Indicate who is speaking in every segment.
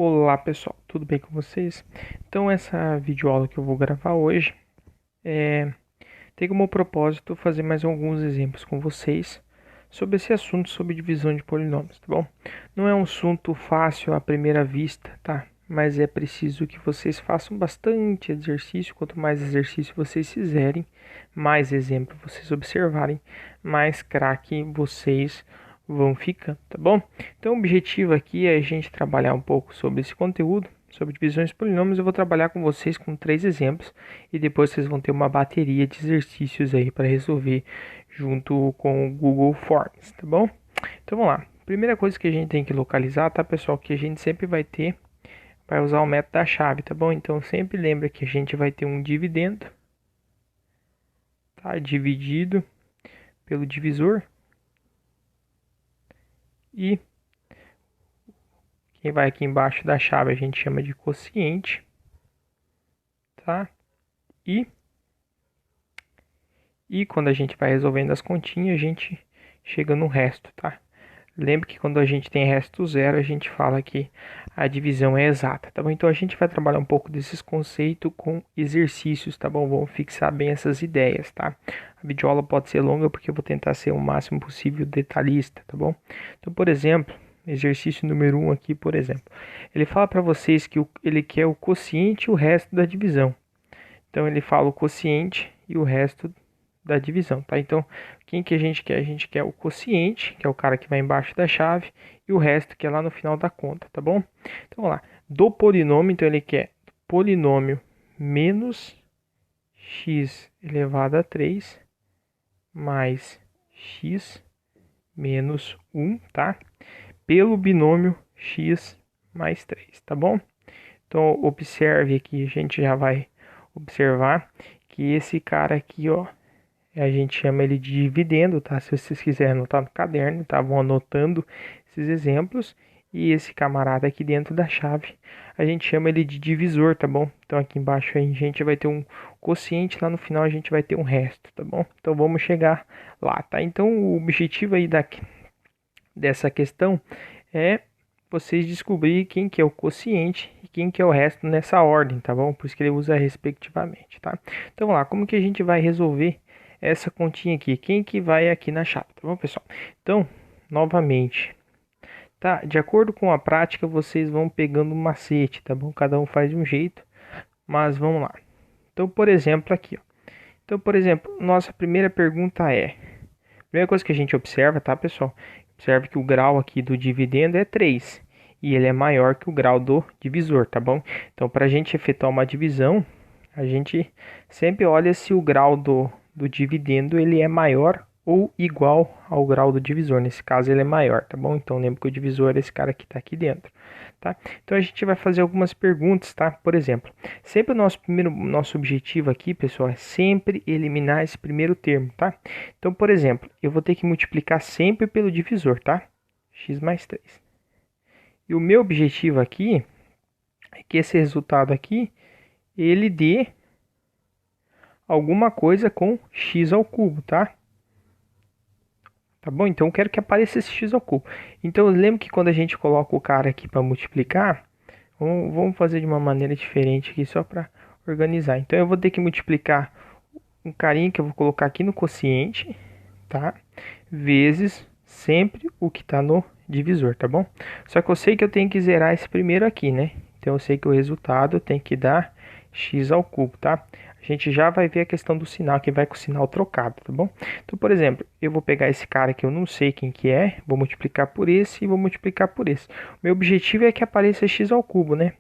Speaker 1: Olá pessoal, tudo bem com vocês? Então essa videoaula que eu vou gravar hoje tem como propósito fazer mais alguns exemplos com vocês sobre esse assunto sobre divisão de polinômios, tá bom? Não é um assunto fácil à primeira vista, tá? Mas é preciso que vocês façam bastante exercício. Quanto mais exercício vocês fizerem, mais exemplo vocês observarem, mais craque vocês vão ficando, tá bom? Então o objetivo aqui é a gente trabalhar um pouco sobre esse conteúdo, sobre divisões de polinômios. Eu vou trabalhar com vocês com 3 exemplos e depois vocês vão ter uma bateria de exercícios aí para resolver junto com o Google Forms, tá bom? Então vamos lá. Primeira coisa que a gente tem que localizar, tá, pessoal, que a gente sempre vai usar o método da chave, tá bom? Então sempre lembra que a gente vai ter um dividendo, tá, dividido pelo divisor, e quem vai aqui embaixo da chave a gente chama de quociente, tá? E quando a gente vai resolvendo as continhas, a gente chega no resto, tá? Lembre que quando a gente tem resto zero, a gente fala que a divisão é exata, tá bom? Então a gente vai trabalhar um pouco desses conceitos com exercícios, tá bom? Vamos fixar bem essas ideias, tá? A videoaula pode ser longa porque eu vou tentar ser o máximo possível detalhista, tá bom? Então, por exemplo, exercício número 1 aqui, por exemplo. Ele fala para vocês que ele quer o quociente e o resto da divisão. Então ele fala o quociente e o resto da divisão, tá? Então, quem que a gente quer? A gente quer o quociente, que é o cara que vai embaixo da chave, e o resto que é lá no final da conta, tá bom? Então, vamos lá. Do polinômio, então ele quer polinômio menos x elevado a 3 mais x menos 1, tá? Pelo binômio x mais 3, tá bom? Então, observe aqui, a gente já vai observar que esse cara aqui, ó, a gente chama ele de dividendo, tá? Se vocês quiserem anotar no caderno, tá? Vão anotando esses exemplos. E esse camarada aqui dentro da chave, a gente chama ele de divisor, tá bom? Então aqui embaixo a gente vai ter um quociente, lá no final a gente vai ter um resto, tá bom? Então vamos chegar lá, tá? Então o objetivo aí dessa questão é vocês descobrir quem que é o quociente e quem que é o resto nessa ordem, tá bom? Por isso que ele usa respectivamente, tá? Então vamos lá, como que a gente vai resolver essa continha aqui? Quem que vai aqui na chave, tá bom, pessoal? Então, novamente, tá? De acordo com a prática, vocês vão pegando um macete, tá bom? Cada um faz de um jeito, mas vamos lá. Então, por exemplo, aqui, ó. Então, por exemplo, nossa primeira pergunta é: primeira coisa que a gente observa, tá, pessoal? Observe que o grau aqui do dividendo é 3 e ele é maior que o grau do divisor, tá bom? Então, para a gente efetuar uma divisão, a gente sempre olha se o grau do dividendo ele é maior ou igual ao grau do divisor. Nesse caso, ele é maior, tá bom? Então, lembra que o divisor é esse cara que está aqui dentro, tá? Então, a gente vai fazer algumas perguntas, tá? Por exemplo, sempre o nosso objetivo aqui, pessoal, é sempre eliminar esse primeiro termo, tá? Então, por exemplo, eu vou ter que multiplicar sempre pelo divisor, tá? X mais 3. E o meu objetivo aqui é que esse resultado aqui, ele dê alguma coisa com x ao cubo, tá? Tá bom? Então eu quero que apareça esse x ao cubo. Então eu lembro que quando a gente coloca o cara aqui para multiplicar, vamos fazer de uma maneira diferente aqui só para organizar. Então eu vou ter que multiplicar um carinha que eu vou colocar aqui no quociente, tá? Vezes sempre o que está no divisor, tá bom? Só que eu sei que eu tenho que zerar esse primeiro aqui, né? Então eu sei que o resultado tem que dar x ao cubo, tá? A gente já vai ver a questão do sinal, que vai com o sinal trocado, tá bom? Então, por exemplo, eu vou pegar esse cara que eu não sei quem que é, vou multiplicar por esse e vou multiplicar por esse. O meu objetivo é que apareça x ao cubo, né?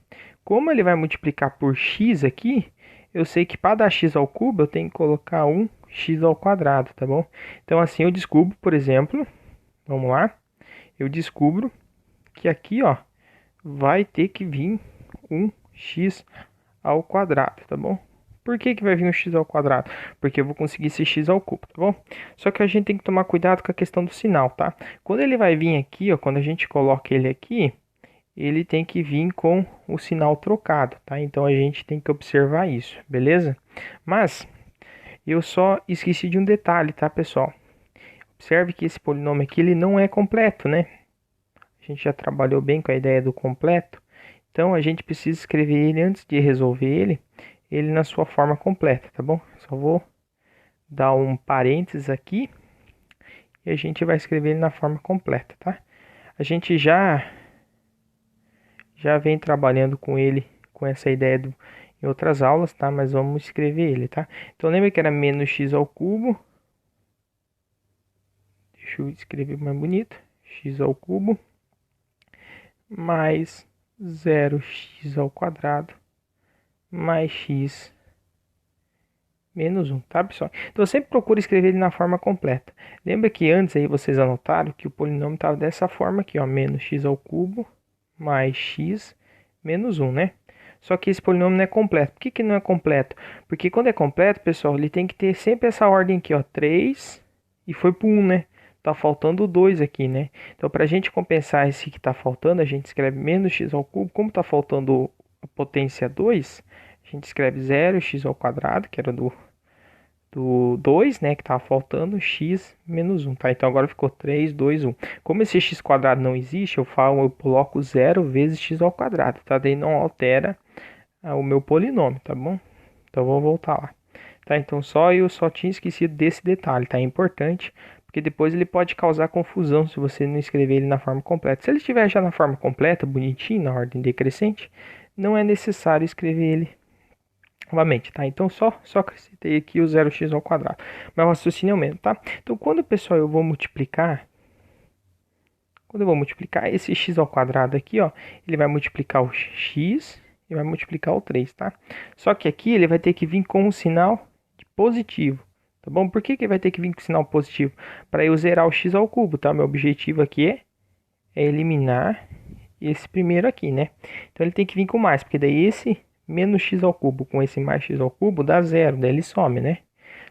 Speaker 1: Como ele vai multiplicar por x aqui, eu sei que para dar x ao cubo eu tenho que colocar um x ao quadrado, tá bom? Então assim eu descubro, por exemplo, vamos lá, eu descubro que aqui, ó, vai ter que vir um x ao quadrado, tá bom? Por que vai vir um x ao quadrado? Porque eu vou conseguir esse x ao cubo, tá bom? Só que a gente tem que tomar cuidado com a questão do sinal, tá? Quando ele vai vir aqui, ó, quando a gente coloca ele aqui, ele tem que vir com o sinal trocado, tá? Então a gente tem que observar isso, beleza? Mas eu só esqueci de um detalhe, tá, pessoal? Observe que esse polinômio aqui ele não é completo, né? A gente já trabalhou bem com a ideia do completo. Então, a gente precisa escrever ele antes de resolver ele na sua forma completa, tá bom? Só vou dar um parênteses aqui e a gente vai escrever ele na forma completa, tá? A gente já vem trabalhando com ele, com essa ideia em outras aulas, tá? Mas vamos escrever ele, tá? Então, lembra que era menos x ao cubo. Deixa eu escrever mais bonito. X ao cubo mais 0x ao quadrado mais x menos 1, tá, pessoal? Então, sempre procure escrever ele na forma completa. Lembra que antes aí vocês anotaram que o polinômio estava dessa forma aqui, ó, menos x ao cubo mais x menos 1, né? Só que esse polinômio não é completo. Por que que não é completo? Porque quando é completo, pessoal, ele tem que ter sempre essa ordem aqui, ó, 3 e foi para 1, né? Tá faltando 2 aqui, né? Então, para a gente compensar esse que está faltando, a gente escreve menos x ao cubo. Como está faltando a potência 2, a gente escreve 0x ao quadrado, que era do 2, né, que estava faltando, x menos 1, tá? Então, agora ficou 3, 2, 1. Como esse x quadrado não existe, eu coloco 0 vezes x ao quadrado, tá? Daí não altera o meu polinômio, tá bom? Então, vou voltar lá. Tá? Então, eu só tinha esquecido desse detalhe, tá? É importante, porque depois ele pode causar confusão se você não escrever ele na forma completa. Se ele estiver já na forma completa, bonitinho, na ordem decrescente, não é necessário escrever ele novamente, tá? Então, só acrescentei aqui o 0x ao quadrado. Mas o raciocínio é o mesmo, tá? Então, quando, pessoal, eu vou multiplicar... Quando eu vou multiplicar esse x ao quadrado aqui, ó, ele vai multiplicar o x e vai multiplicar o 3, tá? Só que aqui ele vai ter que vir com um sinal positivo, tá bom? Por que que vai ter que vir com sinal positivo? Para eu zerar o x ao cubo, tá? Meu objetivo aqui é eliminar esse primeiro aqui, né? Então ele tem que vir com mais, porque daí esse menos x ao cubo com esse mais x ao cubo dá zero, daí ele some, né?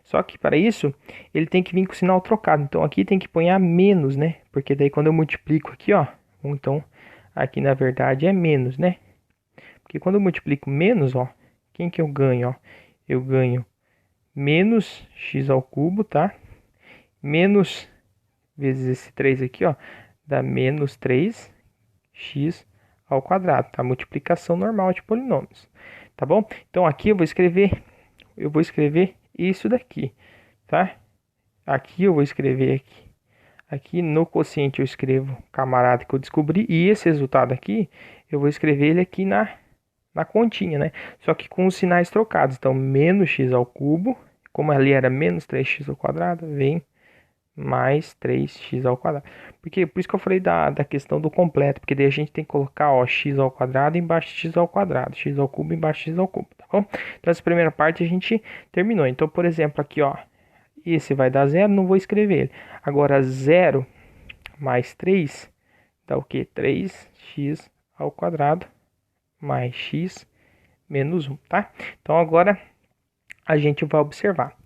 Speaker 1: Só que para isso ele tem que vir com o sinal trocado. Então aqui tem que pôr a menos, né? Porque daí quando eu multiplico aqui, ó, então aqui na verdade é menos, né? Porque quando eu multiplico menos, ó, quem que eu ganho, ó? Eu ganho menos x ao cubo, tá? Menos vezes esse 3 aqui, ó, dá menos 3x ao quadrado, tá? Multiplicação normal de polinômios, tá bom? Então aqui eu vou escrever isso daqui, tá? Aqui eu vou escrever aqui no quociente eu escrevo camarada que eu descobri e esse resultado aqui eu vou escrever ele aqui na continha, né? Só que com os sinais trocados. Então, menos x ao cubo, como ali era menos 3x ao quadrado, vem mais 3x ao quadrado. Por isso que eu falei da questão do completo, porque daí a gente tem que colocar, ó, x ao quadrado embaixo de x ao quadrado, x ao cubo embaixo de x ao cubo, tá bom? Então, essa primeira parte a gente terminou. Então, por exemplo, aqui, ó, esse vai dar zero, não vou escrever ele. Agora, 0 mais 3 dá o quê? 3x ao quadrado mais x menos 1, tá? Então, agora a gente vai observar.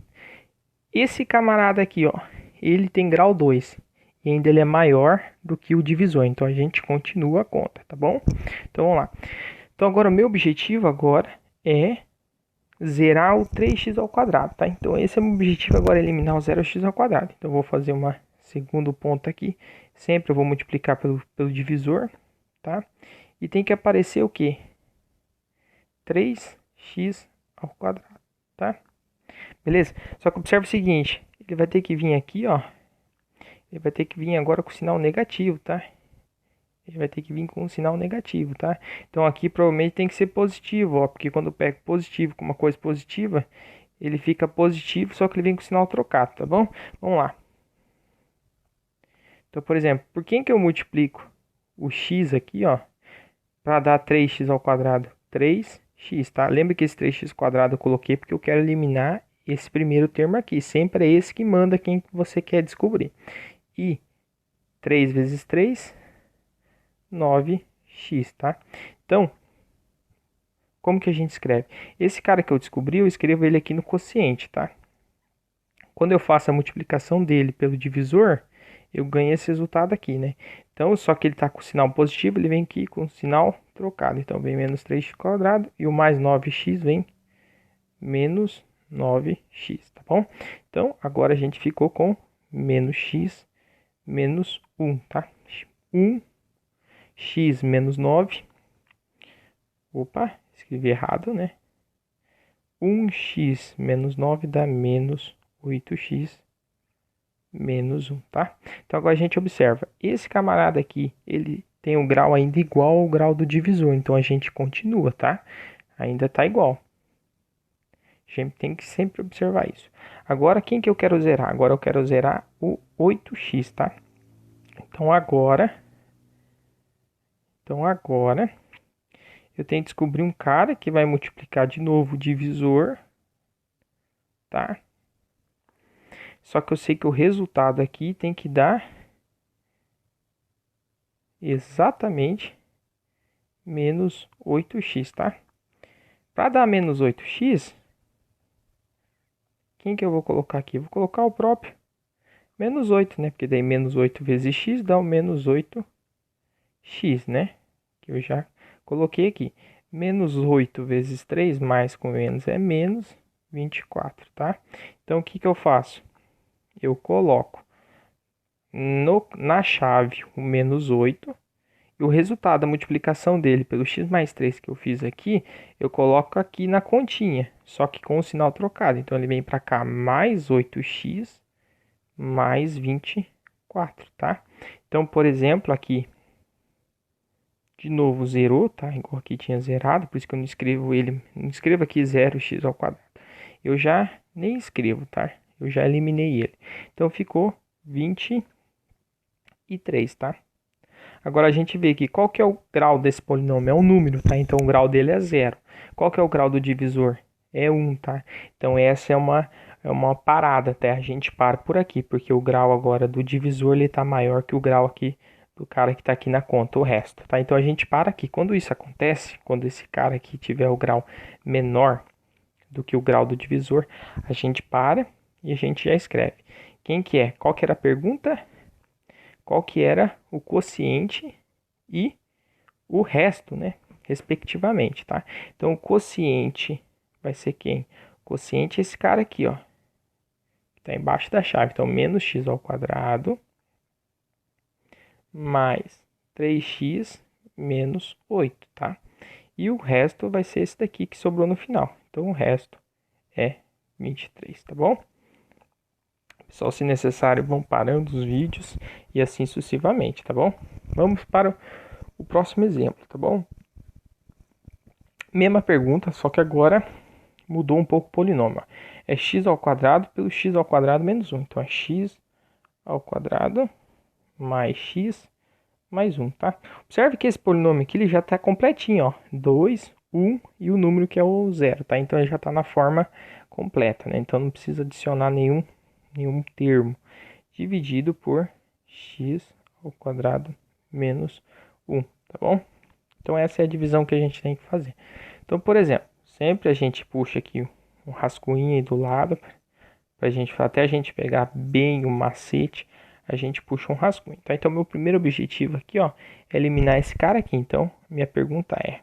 Speaker 1: Esse camarada aqui, ó, ele tem grau 2 e ainda ele é maior do que o divisor. Então, a gente continua a conta, tá bom? Então, vamos lá. Então, agora o meu objetivo agora é zerar o 3x ao quadrado, tá? Então, esse é o meu objetivo agora, eliminar o 0x ao quadrado. Então, eu vou fazer uma segundo ponto aqui. Sempre eu vou multiplicar pelo divisor, tá? E tem que aparecer o quê? 3x ao quadrado, tá? Beleza? Só que observe o seguinte, ele vai ter que vir aqui, ó. Ele vai ter que vir agora com sinal negativo, tá? Ele vai ter que vir com um sinal negativo, tá? Então aqui provavelmente tem que ser positivo, ó. Porque quando eu pego positivo com uma coisa positiva, ele fica positivo, só que ele vem com sinal trocado, tá bom? Vamos lá. Então, por exemplo, por quem que eu multiplico o x aqui, ó, para dar 3x ao quadrado? 3x, tá? Lembra que esse 3x quadrado eu coloquei porque eu quero eliminar esse primeiro termo aqui. Sempre é esse que manda quem você quer descobrir. E 3 vezes 3, 9x, tá? Então, como que a gente escreve? Esse cara que eu descobri, eu escrevo ele aqui no quociente, tá? Quando eu faço a multiplicação dele pelo divisor, eu ganho esse resultado aqui, né? Então, só que ele está com sinal positivo, ele vem aqui com sinal trocado. Então, vem menos 3x quadrado e o mais 9x vem menos 9x, tá bom? Então, agora a gente ficou com menos x menos 1, tá? 1x menos 9 Opa, escrevi errado, né? 1x menos 9 dá menos 8x menos 1, tá? Então agora a gente observa, esse camarada aqui, ele tem um grau ainda igual ao grau do divisor, então a gente continua, tá? Ainda tá igual. A gente tem que sempre observar isso. Agora, quem que eu quero zerar? Agora eu quero zerar o 8x, tá? Então agora eu tenho que descobrir um cara que vai multiplicar de novo o divisor, tá? Só que eu sei que o resultado aqui tem que dar exatamente menos 8x, tá? Para dar menos 8x, quem que eu vou colocar aqui? Vou colocar o próprio menos 8, né? Porque daí menos 8 vezes x dá o menos 8x, né? Que eu já coloquei aqui. Menos 8 vezes 3 mais com menos é menos 24, tá? Então, o que que eu faço? Eu coloco na chave o menos 8 e o resultado da multiplicação dele pelo x mais 3 que eu fiz aqui, eu coloco aqui na continha, só que com o sinal trocado. Então, ele vem para cá mais 8x mais 24, tá? Então, por exemplo, aqui, de novo, zerou, tá? Igual aqui tinha zerado, por isso que eu não escrevo ele, não escrevo aqui 0x ao quadrado. Eu já nem escrevo, tá? Eu já eliminei ele. Então, ficou 23, tá? Agora a gente vê aqui qual que é o grau desse polinômio, é um número, tá? Então o grau dele é 0. Qual que é o grau do divisor? É 1, tá? Então essa é uma parada, tá? A gente para por aqui, porque o grau agora do divisor ele tá maior que o grau aqui do cara que tá aqui na conta, o resto, tá? Então a gente para aqui. Quando isso acontece, quando esse cara aqui tiver o grau menor do que o grau do divisor, a gente para e a gente já escreve. Quem que é? Qual que era a pergunta? Qual que era o quociente e o resto, né, respectivamente, tá? Então, o quociente vai ser quem? O quociente é esse cara aqui, ó, que está embaixo da chave. Então, menos x ao quadrado mais 3x menos 8, tá? E o resto vai ser esse daqui que sobrou no final. Então, o resto é 23, tá bom? Pessoal, se necessário, vão parando os vídeos e assim sucessivamente, tá bom? Vamos para o próximo exemplo, tá bom? Mesma pergunta, só que agora mudou um pouco o polinômio. É x ao quadrado pelo x ao quadrado menos 1. Então, é x ao quadrado mais x mais 1, tá? Observe que esse polinômio aqui ele já está completinho, ó. 2, 1 e o número que é o 0, tá? Então, ele já está na forma completa, né? Então, não precisa adicionar nenhum termo. Dividido por x ao quadrado menos 1, tá bom? Então, essa é a divisão que a gente tem que fazer. Então, por exemplo, sempre a gente puxa aqui um rascunho aí do lado, pra gente, até a gente pegar bem o macete, a gente puxa um rascunho, tá? Então, meu primeiro objetivo aqui, ó, é eliminar esse cara aqui. Então, minha pergunta é,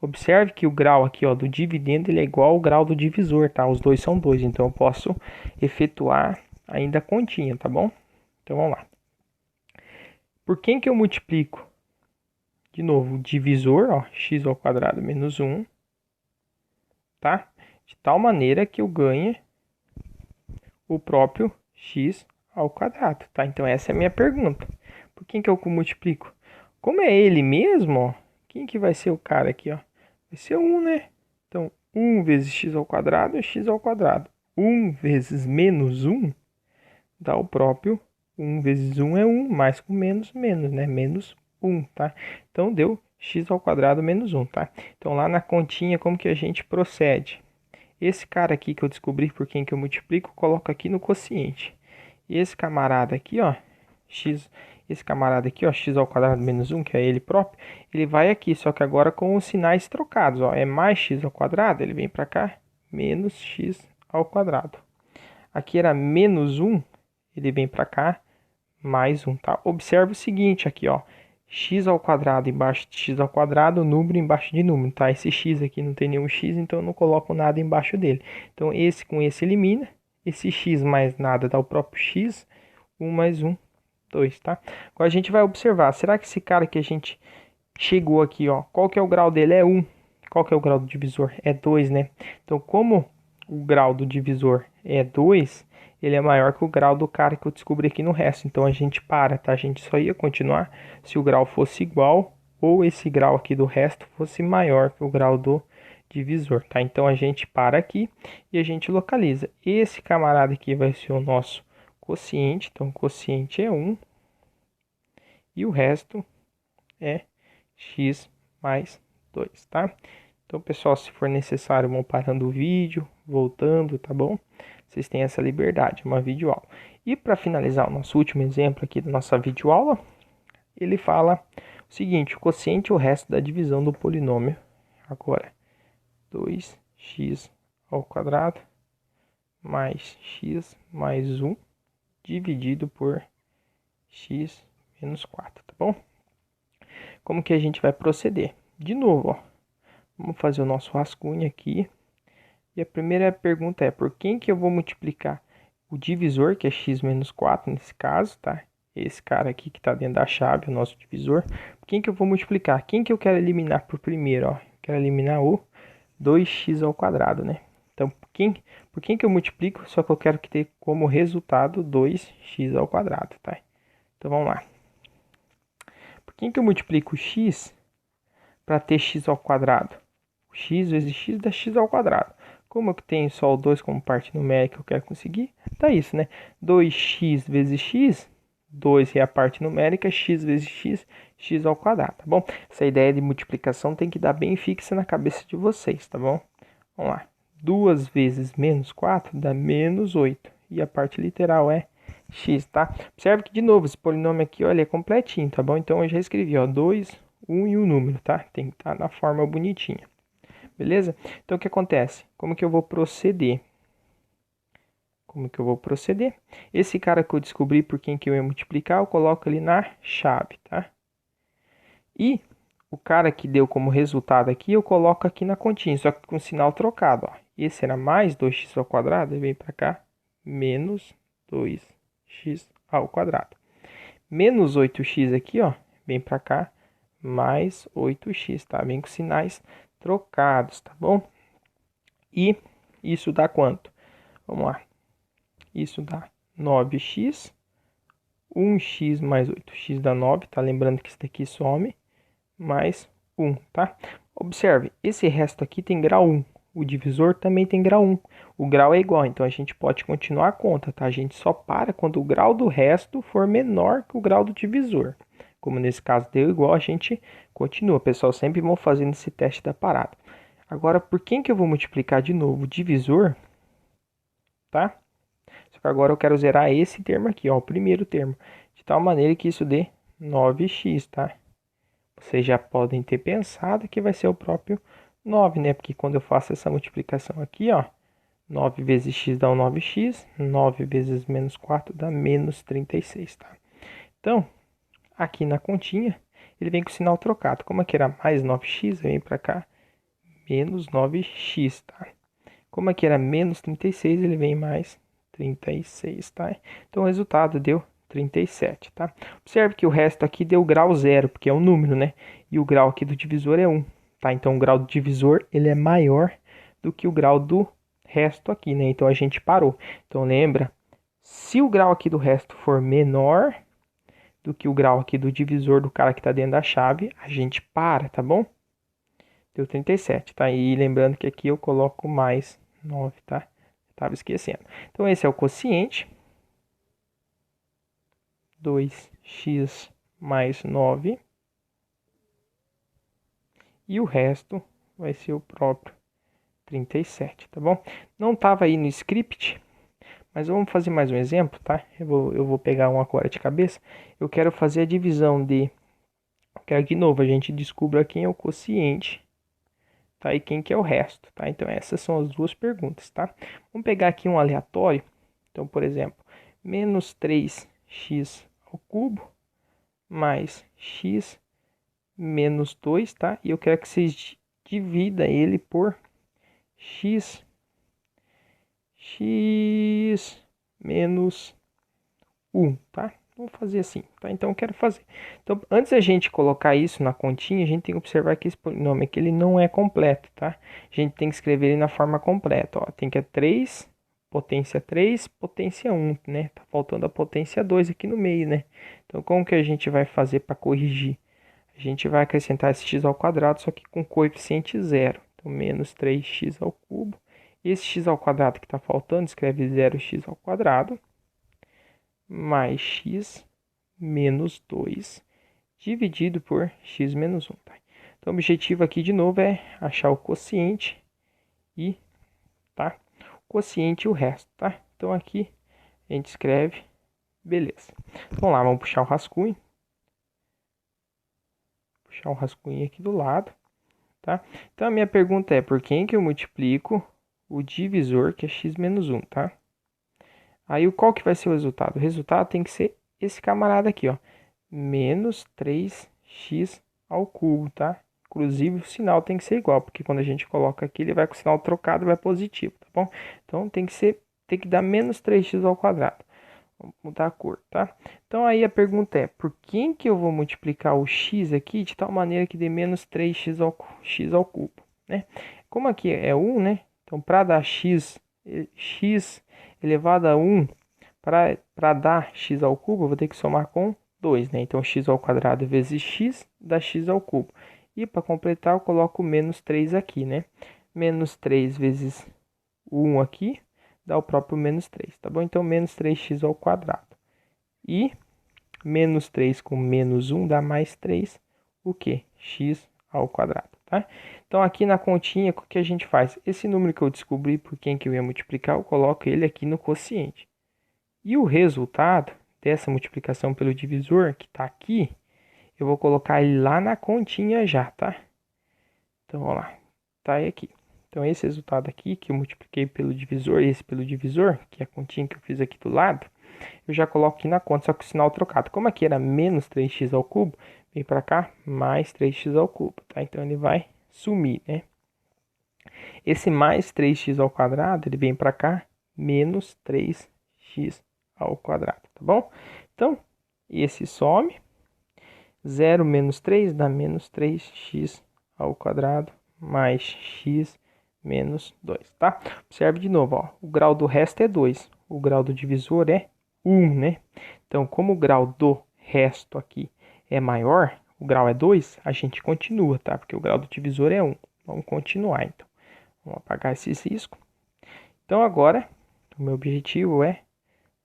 Speaker 1: observe que o grau aqui, ó, do dividendo, ele é igual ao grau do divisor, tá? Os dois são 2, então eu posso efetuar ainda a continha, tá bom? Então, vamos lá. Por quem que eu multiplico? De novo, o divisor, ó, x ao quadrado menos 1, tá? De tal maneira que eu ganhe o próprio x ao quadrado, tá? Então, essa é a minha pergunta. Por quem que eu multiplico? Como é ele mesmo, ó, quem que vai ser o cara aqui, ó? Vai ser 1, né? Então, 1 vezes x ao quadrado é x ao quadrado. 1 vezes menos 1 dá o próprio 1 vezes 1 é 1, mais com menos, menos, né? Menos 1, tá? Então, deu x ao quadrado menos 1, tá? Então, lá na continha, como que a gente procede? Esse cara aqui que eu descobri por quem que eu multiplico, coloco aqui no quociente. E esse camarada aqui, ó, esse camarada aqui, ó, x ao quadrado menos 1, que é ele próprio, ele vai aqui, só que agora com os sinais trocados, ó, é mais x ao quadrado, ele vem para cá, menos x ao quadrado. Aqui era menos 1, ele vem para cá, mais 1, tá? Observe o seguinte aqui, ó, x ao quadrado embaixo de x ao quadrado, número embaixo de número, tá? Esse x aqui não tem nenhum x, então eu não coloco nada embaixo dele. Então, esse com esse elimina, esse x mais nada dá o próprio x, 1 mais 1, 2, tá? Agora a gente vai observar, será que esse cara que a gente chegou aqui, ó, qual que é o grau dele? É 1. qual que é o grau do divisor? É 2, né? Então, como o grau do divisor é 2, ele é maior que o grau do cara que eu descobri aqui no resto. Então, a gente para, tá? A gente só ia continuar se o grau fosse igual ou esse grau aqui do resto fosse maior que o grau do divisor, tá? Então, a gente para aqui e a gente localiza. Esse camarada aqui vai ser o nosso quociente. Então, o quociente é 1 e o resto é x mais 2, tá? Então, pessoal, se for necessário, vão parando o vídeo, voltando, tá bom? Vocês têm essa liberdade, uma videoaula. E para finalizar o nosso último exemplo aqui da nossa videoaula, ele fala o seguinte: o quociente é o resto da divisão do polinômio. Agora, 2x ao quadrado mais x mais 1 dividido por x menos 4, tá bom? Como que a gente vai proceder? De novo, ó, vamos fazer o nosso rascunho aqui. E a primeira pergunta é: por quem que eu vou multiplicar o divisor, que é x menos 4 nesse caso, tá? Esse cara aqui que está dentro da chave, o nosso divisor. Por quem que eu vou multiplicar? Quem que eu quero eliminar por primeiro, ó? Quero eliminar o 2x ao quadrado, né? Então, por quem que eu multiplico? Só que eu quero que tenha como resultado 2x ao quadrado, tá? Então, vamos lá. Por quem que eu multiplico x para ter x ao quadrado? X vezes x dá x ao quadrado. Como eu tenho só o 2 como parte numérica, eu quero conseguir, tá isso, né? 2x vezes x, 2 é a parte numérica, x vezes x, x ao quadrado, tá bom? Essa ideia de multiplicação tem que dar bem fixa na cabeça de vocês, tá bom? Vamos lá. 2 vezes menos 4 dá menos 8. E a parte literal é x, tá? Observe que, de novo, esse polinômio aqui, olha, é completinho, tá bom? Então, eu já escrevi, ó, 2, 1 e o número, tá? Tem que estar na forma bonitinha. Beleza? Então, o que acontece? Como que eu vou proceder? Esse cara que eu descobri por quem que eu ia multiplicar, eu coloco ali na chave, tá? E o cara que deu como resultado aqui, eu coloco aqui na continha, só que com sinal trocado, ó. Esse era mais 2x ao quadrado, vem para cá, menos 2x ao quadrado. Menos 8x aqui, ó, vem para cá, mais 8x, tá? Vem com sinais trocados, tá bom? E isso dá quanto? Vamos lá. Isso dá 9x. 1x mais 8x dá 9, tá? Lembrando que isso daqui some. Mais 1, tá? Observe, esse resto aqui tem grau 1. O divisor também tem grau 1. O grau é igual, então a gente pode continuar a conta, tá? A gente só para quando o grau do resto for menor que o grau do divisor. Como nesse caso deu igual, a gente continua. Pessoal, sempre vão fazendo esse teste da parada. Agora, por quem que eu vou multiplicar de novo? O divisor, tá? Só que agora eu quero zerar esse termo aqui, ó, o primeiro termo, de tal maneira que isso dê 9x, tá? Vocês já podem ter pensado que vai ser o próprio 9, né? Porque quando eu faço essa multiplicação aqui, ó, 9 vezes x dá um 9x, 9 vezes menos 4 dá menos 36, tá? Então, aqui na continha, ele vem com o sinal trocado. Como aqui era mais 9x, vem para cá, menos 9x, tá? Como aqui era menos 36, ele vem mais 36, tá? Então, o resultado deu 37, tá? Observe que o resto aqui deu grau zero, porque é um número, né? E o grau aqui do divisor é 1, tá? Então, o grau do divisor, ele é maior do que o grau do resto aqui, né? Então, a gente parou. Então, lembra, se o grau aqui do resto for menor do que o grau aqui do divisor do cara que está dentro da chave, a gente para, tá bom? Deu 37, tá? E lembrando que aqui eu coloco mais 9, tá? Estava esquecendo. Então, esse é o quociente. 2x mais 9. E o resto vai ser o próprio 37, tá bom? Não estava aí no script, mas vamos fazer mais um exemplo, tá? Eu vou pegar um agora de cabeça. Eu quero fazer a divisão de... Quero que de novo a gente descubra quem é o quociente, tá? E quem que é o resto, tá? Então essas são as duas perguntas, tá? Vamos pegar aqui um aleatório. Então, por exemplo, menos 3x ao cubo mais x menos 2, tá? E eu quero que vocês dividam ele por x menos 1, tá? Vamos fazer assim, tá? Então eu quero fazer. Então, antes da gente colocar isso na continha, a gente tem que observar que esse polinômio aqui ele não é completo, tá? A gente tem que escrever ele na forma completa, ó. Tem que é 3, potência 3, potência 1, né? Tá faltando a potência 2 aqui no meio, né? Então, como que a gente vai fazer para corrigir? A gente vai acrescentar esse x ao quadrado, só que com coeficiente zero. Então, menos 3x ao cubo. Esse x ao quadrado que está faltando, escreve 0x ao quadrado, mais x menos 2, dividido por x menos 1. Tá? Então, o objetivo aqui, de novo, é achar o quociente e, tá? O quociente e o resto, tá? Então, aqui a gente escreve, beleza. Vamos lá, vamos puxar o rascunho. Puxar o rascunho aqui do lado. Tá? Então, a minha pergunta é, por quem que eu multiplico o divisor, que é x menos 1, tá? Aí, qual que vai ser o resultado? O resultado tem que ser esse camarada aqui, ó. Menos 3x ao cubo, tá? Inclusive, o sinal tem que ser igual, porque quando a gente coloca aqui, ele vai com o sinal trocado, vai positivo, tá bom? Então, tem que dar menos 3x ao quadrado. Vamos mudar a cor, tá? Então, aí a pergunta é, por quem que eu vou multiplicar o x aqui de tal maneira que dê menos 3x ao cubo, né? Como aqui é 1, né? Então, para dar x elevado a 1, para dar x ao cubo, eu vou ter que somar com 2, né? Então, x ao quadrado vezes x dá x ao cubo. E para completar, eu coloco menos 3 aqui, né? Menos 3 vezes 1 aqui dá o próprio menos 3, tá bom? Então, menos 3x ao quadrado. E menos 3 com menos 1 dá mais 3, o quê? X ao quadrado, tá? Então, aqui na continha, o que a gente faz? Esse número que eu descobri por quem que eu ia multiplicar, eu coloco ele aqui no quociente. E o resultado dessa multiplicação pelo divisor, que está aqui, eu vou colocar ele lá na continha já, tá? Então, vamos lá. Tá aí aqui. Então, esse resultado aqui, que eu multipliquei pelo divisor, esse pelo divisor, que é a continha que eu fiz aqui do lado, eu já coloco aqui na conta, só que o sinal trocado. Como aqui era menos 3x ao cubo, vem para cá, mais 3x ao cubo, tá? Então, ele vai sumir, né? Esse mais 3x ao quadrado, ele vem para cá, menos 3x ao quadrado, tá bom? Então, esse some, 0 menos 3 dá menos 3x ao quadrado, mais x menos 2, tá? Observe de novo, ó, o grau do resto é 2, o grau do divisor é 1, né? Então, como o grau do resto aqui é maior, o grau é 2, a gente continua, tá? Porque o grau do divisor é 1. Vamos continuar, então. Vamos apagar esses riscos. Então, agora, o meu objetivo é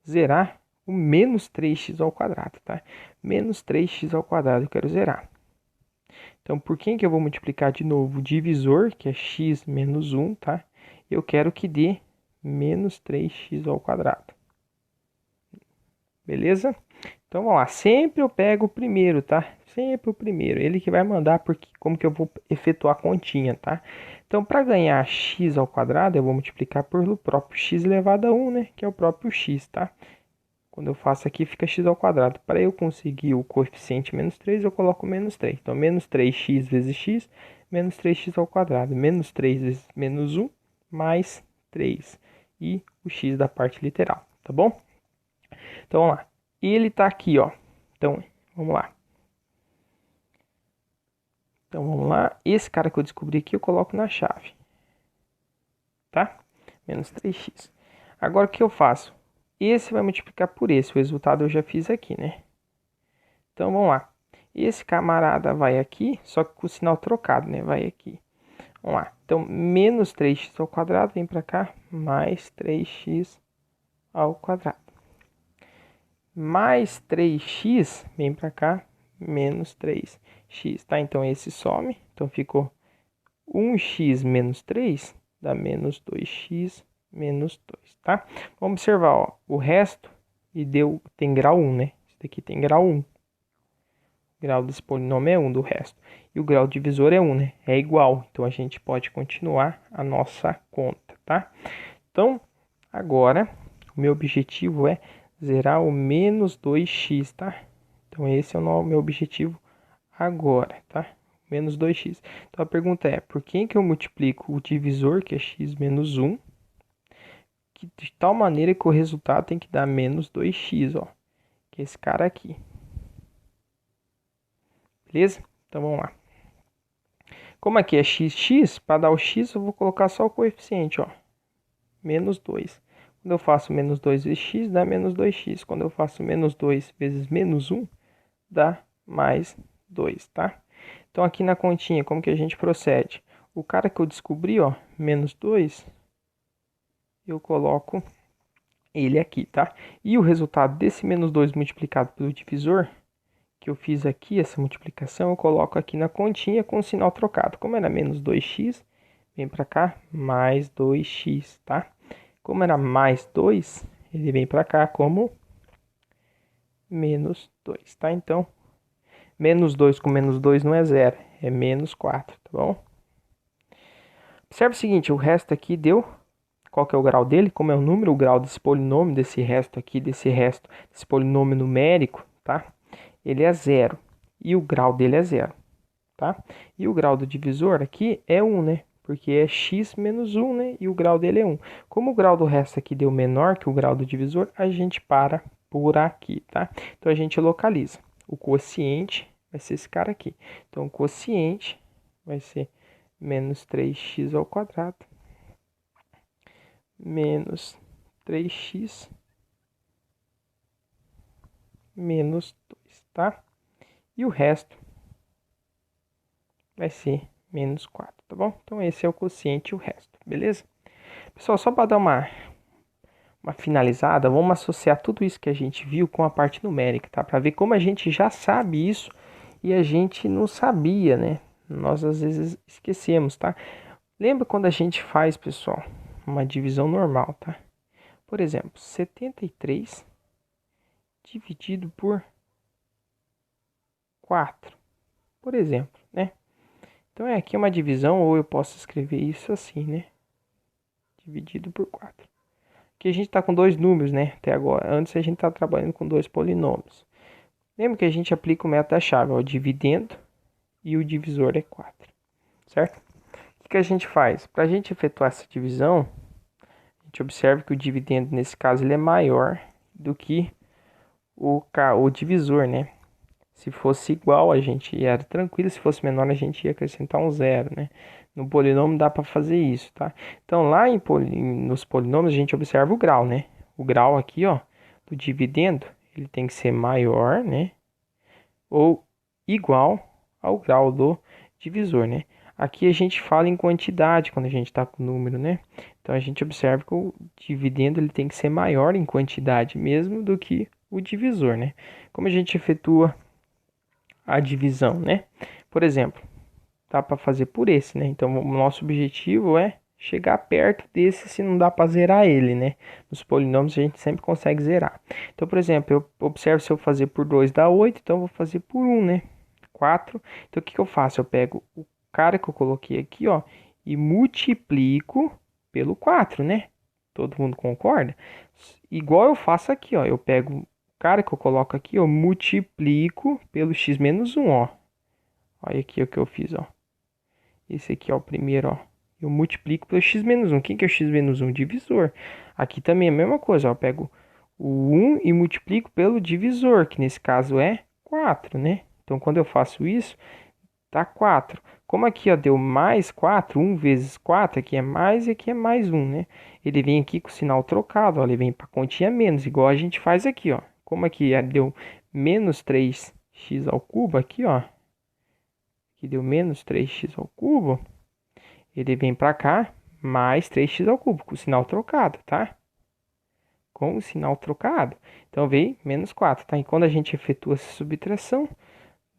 Speaker 1: zerar o menos 3x ao quadrado, tá? Menos 3x ao quadrado eu quero zerar. Então, por quem que eu vou multiplicar de novo? O divisor, que é x menos 1, tá? Eu quero que dê menos 3x ao quadrado. Beleza? Então, vamos lá. Sempre eu pego o primeiro, tá? Sempre o primeiro. Ele que vai mandar porque como que eu vou efetuar a continha, tá? Então, para ganhar x ao quadrado, eu vou multiplicar pelo próprio x elevado a 1, né? Que é o próprio x, tá? Quando eu faço aqui, fica x ao quadrado. Para eu conseguir o coeficiente menos 3, eu coloco menos 3. Então, menos 3x vezes x, menos 3x ao quadrado. Menos 3 vezes menos 1, mais 3. E o x da parte literal, tá bom? Então, vamos lá. Ele está aqui, ó. Então, vamos lá. Então, vamos lá. Esse cara que eu descobri aqui, eu coloco na chave. Tá? Menos 3x. Agora, o que eu faço? Esse vai multiplicar por esse. O resultado eu já fiz aqui, né? Então, vamos lá. Esse camarada vai aqui, só que com o sinal trocado, né? Vai aqui. Vamos lá. Então, menos 3x ao quadrado vem para cá, mais 3x ao quadrado. Mais 3x vem para cá, menos 3x, tá? Então, esse some. Então, ficou 1x menos 3 dá menos 2x menos 2, tá? Vamos observar, ó. O resto e tem grau 1, né? Esse daqui tem grau 1. O grau desse polinômio é 1 do resto. E o grau divisor é 1, né? É igual. Então, a gente pode continuar a nossa conta, tá? Então, agora, o meu objetivo é zerar o menos 2x, tá? Então, esse é o meu objetivo agora, tá? Menos 2x. Então, a pergunta é, por que eu multiplico o divisor, que é x menos 1, de tal maneira que o resultado tem que dar menos 2x, ó. que é esse cara aqui. Beleza? Então vamos lá. Como aqui é x, para dar o x eu vou colocar só o coeficiente, ó. Menos 2. Quando eu faço menos 2 vezes x, dá menos 2x. Quando eu faço menos 2 vezes menos 1, dá mais 2, tá? Então aqui na continha, como que a gente procede? O cara que eu descobri, ó, menos 2, eu coloco ele aqui, tá? E o resultado desse menos 2 multiplicado pelo divisor, que eu fiz aqui, essa multiplicação, eu coloco aqui na continha com o sinal trocado. Como era menos 2x, vem para cá, mais 2x, tá? Como era mais 2, ele vem para cá como menos 2, tá? Então, menos 2 com menos 2 não é zero, é menos 4, tá bom? Observe o seguinte, o resto aqui deu, qual que é o grau dele? Como é o número, o grau desse polinômio, desse resto aqui, desse polinômio numérico, tá? Ele é zero, e o grau dele é zero, tá? E o grau do divisor aqui é 1, né? Porque é x menos 1, né? E o grau dele é 1. Como o grau do resto aqui deu menor que o grau do divisor, a gente para por aqui, tá? Então, a gente localiza. O quociente vai ser esse cara aqui. Então, o quociente vai ser menos 3x ao quadrado menos 3x menos 2, tá? E o resto vai ser menos 4, tá bom? Então, esse é o quociente e o resto, beleza? Pessoal, só para dar uma finalizada, vamos associar tudo isso que a gente viu com a parte numérica, tá? Para ver como a gente já sabe isso e a gente não sabia, né? Nós às vezes esquecemos, tá? Lembra quando a gente faz, pessoal, uma divisão normal, tá? Por exemplo, 73 dividido por 4, por exemplo, né? Então, aqui é uma divisão, ou eu posso escrever isso assim, né? Dividido por 4. Aqui a gente está com dois números, né? Até agora. Antes a gente está trabalhando com dois polinômios. Lembra que a gente aplica o método da chave, ó, o dividendo e o divisor é 4, certo? O que a gente faz? Para a gente efetuar essa divisão, a gente observa que o dividendo, nesse caso, ele é maior do que o divisor, né? Se fosse igual, a gente ia tranquilo. Se fosse menor, a gente ia acrescentar um zero, né? No polinômio dá para fazer isso, tá? Então, lá nos polinômios, a gente observa o grau, né? O grau aqui, ó, do dividendo, ele tem que ser maior, né? Ou igual ao grau do divisor, né? Aqui a gente fala em quantidade quando a gente está com número, né? Então, a gente observa que o dividendo ele tem que ser maior em quantidade mesmo do que o divisor, né? Como a gente efetua a divisão, né? Por exemplo, dá para fazer por esse, né? Então, o nosso objetivo é chegar perto desse, se não dá para zerar ele, né? Nos polinômios a gente sempre consegue zerar. Então, por exemplo, eu observo se eu fazer por 2 dá 8, então eu vou fazer por 1, né? 4. Então, o que eu faço? Eu pego o cara que eu coloquei aqui, ó, e multiplico pelo 4, né? Todo mundo concorda? Igual eu faço aqui, ó, eu pego cara que eu coloco aqui, eu multiplico pelo x menos 1, ó. Olha aqui o que eu fiz, ó. Esse aqui é o primeiro, ó. Eu multiplico pelo x menos 1. Quem que é o x menos 1? Divisor. Aqui também é a mesma coisa, ó. Eu pego o 1 e multiplico pelo divisor, que nesse caso é 4, né? Então, quando eu faço isso, dá 4. Como aqui, ó, deu mais 4, 1 vezes 4, aqui é mais e aqui é mais 1, né? Ele vem aqui com o sinal trocado, ó. Ele vem para continha menos, igual a gente faz aqui, ó. Como aqui deu menos 3x ao cubo, aqui, ó. Aqui deu menos 3x ao cubo. Ele vem para cá, mais 3x ao cubo, com o sinal trocado, tá? Com o sinal trocado. Então, veio menos 4, tá? E quando a gente efetua essa subtração,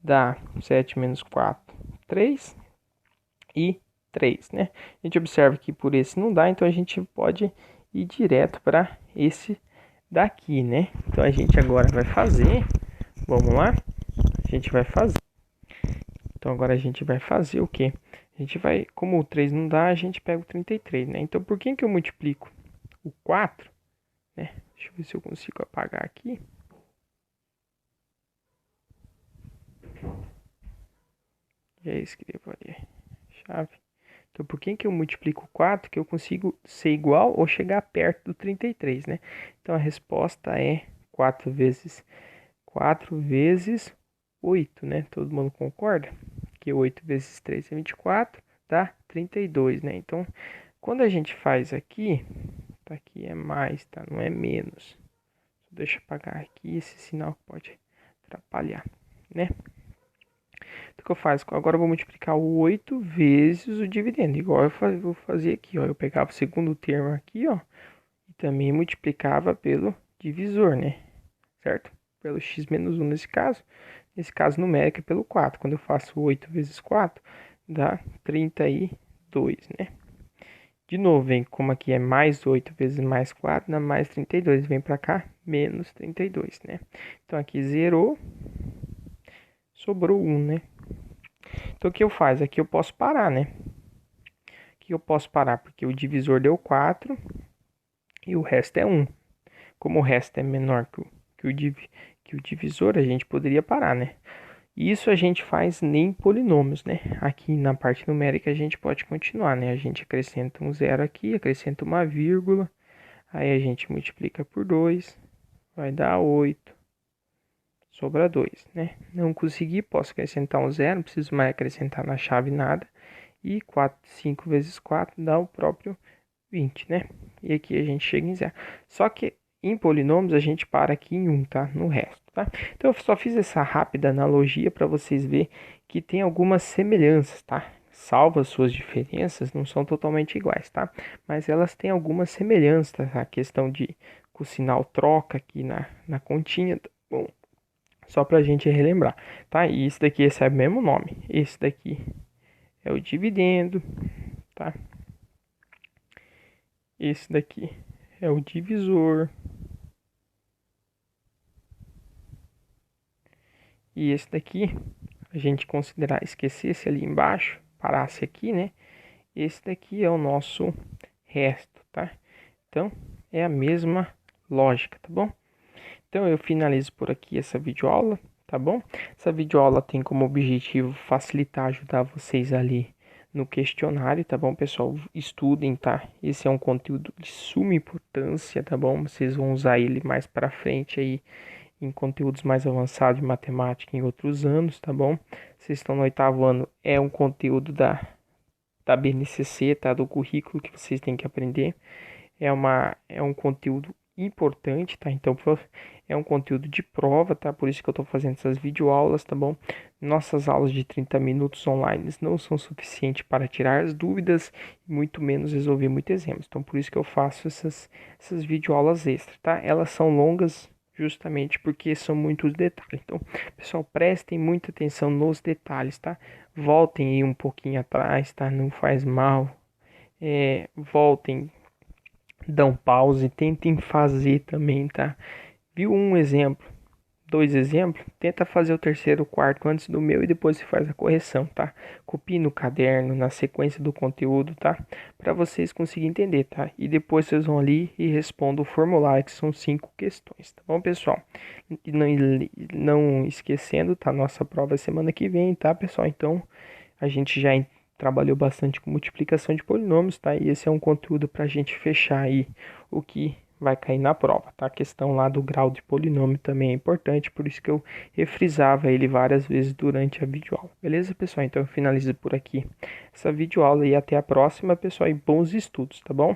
Speaker 1: dá 7 menos 4, 3 e 3, né? A gente observa que por esse não dá, então a gente pode ir direto para esse daqui, né? Então, a gente agora vai fazer, vamos lá? A gente vai fazer. Então, agora a gente vai fazer o quê? A gente vai, como o 3 não dá, a gente pega o 33, né? Então, por que que eu multiplico o 4, né? Deixa eu ver se eu consigo apagar aqui. E aí, escrevo ali, chave. Então, por que que eu multiplico 4? Que eu consigo ser igual ou chegar perto do 33, né? Então, a resposta é 4 vezes 4 vezes 8, né? Todo mundo concorda? Que 8 vezes 3 é 24, dá 32, né? Então, quando a gente faz aqui, tá, aqui é mais, tá? Não é menos. Deixa eu apagar aqui esse sinal que pode atrapalhar, né? Então, o que eu faço? Agora eu vou multiplicar o 8 vezes o dividendo, igual eu vou fazer aqui, ó. Eu pegava o segundo termo aqui, ó, e também multiplicava pelo divisor, né? Certo? Pelo x menos 1 nesse caso. Nesse caso numérico é pelo 4. Quando eu faço 8 vezes 4, dá 32, né? De novo, vem como aqui é mais 8 vezes mais 4, dá mais 32. Vem para cá, menos 32, né? Então aqui zerou, sobrou 1, né? Então o que eu faço? Aqui eu posso parar, né? Aqui eu posso parar porque o divisor deu 4 e o resto é 1. Como o resto é menor que o divisor, a gente poderia parar, né? Isso a gente faz em polinômios, né? Aqui na parte numérica a gente pode continuar, né? A gente acrescenta um zero aqui, acrescenta uma vírgula, aí a gente multiplica por 2, vai dar 8, sobra 2, né? Não consegui, posso acrescentar um zero, não preciso mais acrescentar na chave nada. E 5 vezes 4 dá o próprio 20, né? E aqui a gente chega em zero. Só que em polinômios a gente para aqui em 1, tá? No resto, tá? Então eu só fiz essa rápida analogia para vocês verem que tem algumas semelhanças, tá? Salvo as suas diferenças, não são totalmente iguais, tá? Mas elas têm algumas semelhanças, tá? A questão de com o sinal troca aqui na continha, tá bom? Só pra gente relembrar, tá? E esse daqui recebe o mesmo nome. Esse daqui é o dividendo, tá? Esse daqui é o divisor. E esse daqui, a gente considerar, esquecesse ali embaixo, parasse aqui, né? Esse daqui é o nosso resto, tá? Então, é a mesma lógica, tá bom? Então, eu finalizo por aqui essa videoaula, tá bom? Essa videoaula tem como objetivo facilitar, ajudar vocês ali no questionário, tá bom, pessoal? Estudem, tá? Esse é um conteúdo de suma importância, tá bom? Vocês vão usar ele mais para frente aí em conteúdos mais avançados de matemática em outros anos, tá bom? Vocês estão no 8º ano, é um conteúdo da BNCC, tá? Do currículo que vocês têm que aprender. É um conteúdo importante, tá? Então, é um conteúdo de prova, tá? Por isso que eu tô fazendo essas videoaulas, tá bom? Nossas aulas de 30 minutos online não são suficientes para tirar as dúvidas, muito menos resolver muitos exemplos. Então, por isso que eu faço essas videoaulas extras, tá? Elas são longas justamente porque são muitos detalhes. Então, pessoal, prestem muita atenção nos detalhes, tá? Voltem aí um pouquinho atrás, tá? Não faz mal. Voltem, dão pause, tentem fazer também, tá? Viu um exemplo, 2 exemplos? Tenta fazer o terceiro, o quarto antes do meu e depois você faz a correção, tá? Copie no caderno, na sequência do conteúdo, tá? Para vocês conseguirem entender, tá? E depois vocês vão ali e respondam o formulário, que são 5 questões, tá bom, pessoal? E não esquecendo, tá? Nossa prova é semana que vem, tá, pessoal? Então, a gente já trabalhou bastante com multiplicação de polinômios, tá? E esse é um conteúdo para a gente fechar aí o que vai cair na prova, tá? A questão lá do grau de polinômio também é importante, por isso que eu refrisava ele várias vezes durante a videoaula. Beleza, pessoal? Então eu finalizo por aqui essa videoaula e até a próxima, pessoal, e bons estudos, tá bom?